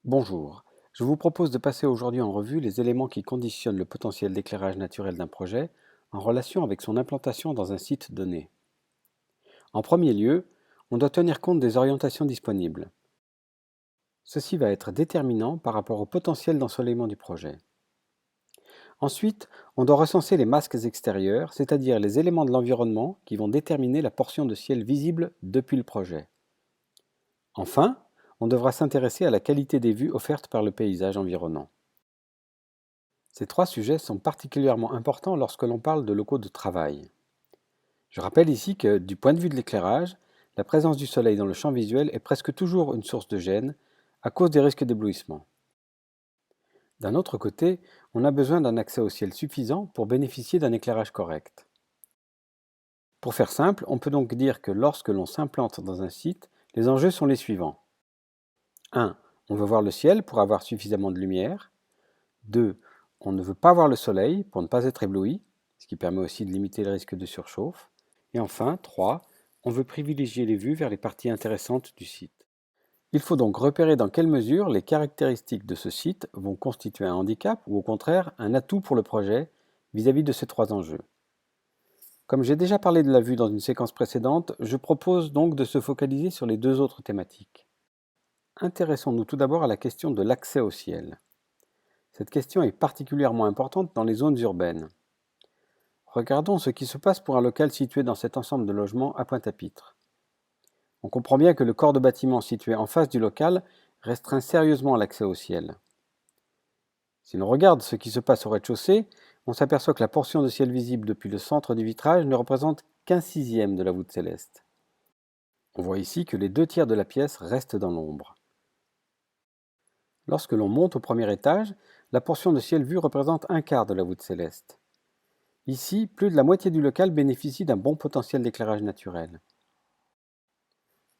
Bonjour, je vous propose de passer aujourd'hui en revue les éléments qui conditionnent le potentiel d'éclairage naturel d'un projet en relation avec son implantation dans un site donné. En premier lieu, on doit tenir compte des orientations disponibles. Ceci va être déterminant par rapport au potentiel d'ensoleillement du projet. Ensuite, on doit recenser les masques extérieurs, c'est-à-dire les éléments de l'environnement qui vont déterminer la portion de ciel visible depuis le projet. Enfin, on devra s'intéresser à la qualité des vues offertes par le paysage environnant. Ces trois sujets sont particulièrement importants lorsque l'on parle de locaux de travail. Je rappelle ici que, du point de vue de l'éclairage, la présence du soleil dans le champ visuel est presque toujours une source de gêne à cause des risques d'éblouissement. D'un autre côté, on a besoin d'un accès au ciel suffisant pour bénéficier d'un éclairage correct. Pour faire simple, on peut donc dire que lorsque l'on s'implante dans un site, les enjeux sont les suivants. 1. On veut voir le ciel pour avoir suffisamment de lumière. 2. On ne veut pas voir le soleil pour ne pas être ébloui, ce qui permet aussi de limiter le risque de surchauffe. Et enfin, 3. On veut privilégier les vues vers les parties intéressantes du site. Il faut donc repérer dans quelle mesure les caractéristiques de ce site vont constituer un handicap ou au contraire un atout pour le projet vis-à-vis de ces trois enjeux. Comme j'ai déjà parlé de la vue dans une séquence précédente, je propose donc de se focaliser sur les deux autres thématiques. Intéressons-nous tout d'abord à la question de l'accès au ciel. Cette question est particulièrement importante dans les zones urbaines. Regardons ce qui se passe pour un local situé dans cet ensemble de logements à Pointe-à-Pitre. On comprend bien que le corps de bâtiment situé en face du local restreint sérieusement l'accès au ciel. Si l'on regarde ce qui se passe au rez-de-chaussée, on s'aperçoit que la portion de ciel visible depuis le centre du vitrage ne représente qu'un sixième de la voûte céleste. On voit ici que les deux tiers de la pièce restent dans l'ombre. Lorsque l'on monte au premier étage, la portion de ciel vu représente un quart de la voûte céleste. Ici, plus de la moitié du local bénéficie d'un bon potentiel d'éclairage naturel.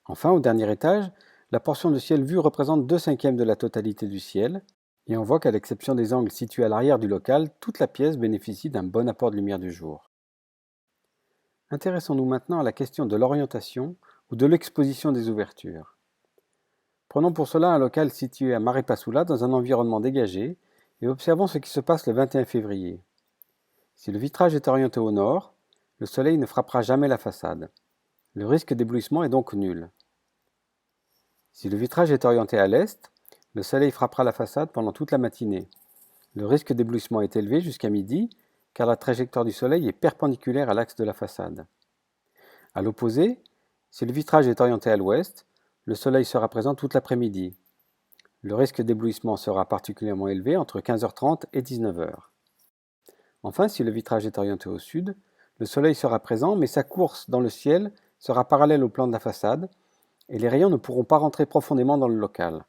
Enfin, au dernier étage, la portion de ciel vu représente 2/5 de la totalité du ciel, et on voit qu'à l'exception des angles situés à l'arrière du local, toute la pièce bénéficie d'un bon apport de lumière du jour. Intéressons-nous maintenant à la question de l'orientation ou de l'exposition des ouvertures. Prenons pour cela un local situé à Maripasoula dans un environnement dégagé et observons ce qui se passe le 21 février. Si le vitrage est orienté au nord, le soleil ne frappera jamais la façade. Le risque d'éblouissement est donc nul. Si le vitrage est orienté à l'est, le soleil frappera la façade pendant toute la matinée. Le risque d'éblouissement est élevé jusqu'à midi, car la trajectoire du soleil est perpendiculaire à l'axe de la façade. A l'opposé, si le vitrage est orienté à l'ouest, le soleil sera présent toute l'après-midi. Le risque d'éblouissement sera particulièrement élevé entre 15h30 et 19h. Enfin, si le vitrage est orienté au sud, le soleil sera présent, mais sa course dans le ciel sera parallèle au plan de la façade, et les rayons ne pourront pas rentrer profondément dans le local.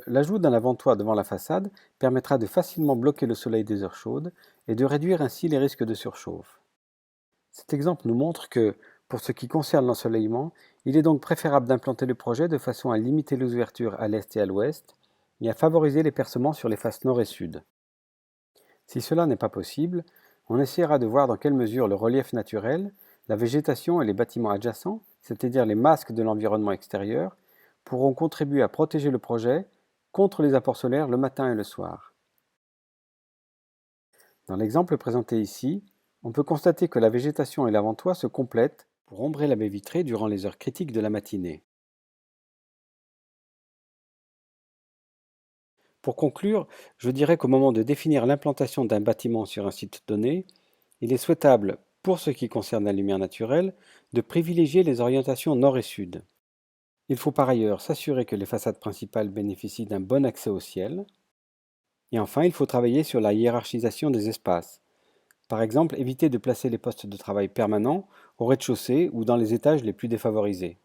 L'ajout d'un avant-toit devant la façade permettra de facilement bloquer le soleil des heures chaudes et de réduire ainsi les risques de surchauffe. Cet exemple nous montre que, pour ce qui concerne l'ensoleillement, il est donc préférable d'implanter le projet de façon à limiter les ouvertures à l'est et à l'ouest, et à favoriser les percements sur les faces nord et sud. Si cela n'est pas possible, on essaiera de voir dans quelle mesure le relief naturel, la végétation et les bâtiments adjacents, c'est-à-dire les masques de l'environnement extérieur, pourront contribuer à protéger le projet contre les apports solaires le matin et le soir. Dans l'exemple présenté ici, on peut constater que la végétation et l'avant-toit se complètent pour ombrer la baie vitrée durant les heures critiques de la matinée. Pour conclure, je dirais qu'au moment de définir l'implantation d'un bâtiment sur un site donné, il est souhaitable, pour ce qui concerne la lumière naturelle, de privilégier les orientations nord et sud. Il faut par ailleurs s'assurer que les façades principales bénéficient d'un bon accès au ciel. Et enfin, il faut travailler sur la hiérarchisation des espaces. Par exemple, éviter de placer les postes de travail permanents au rez-de-chaussée ou dans les étages les plus défavorisés.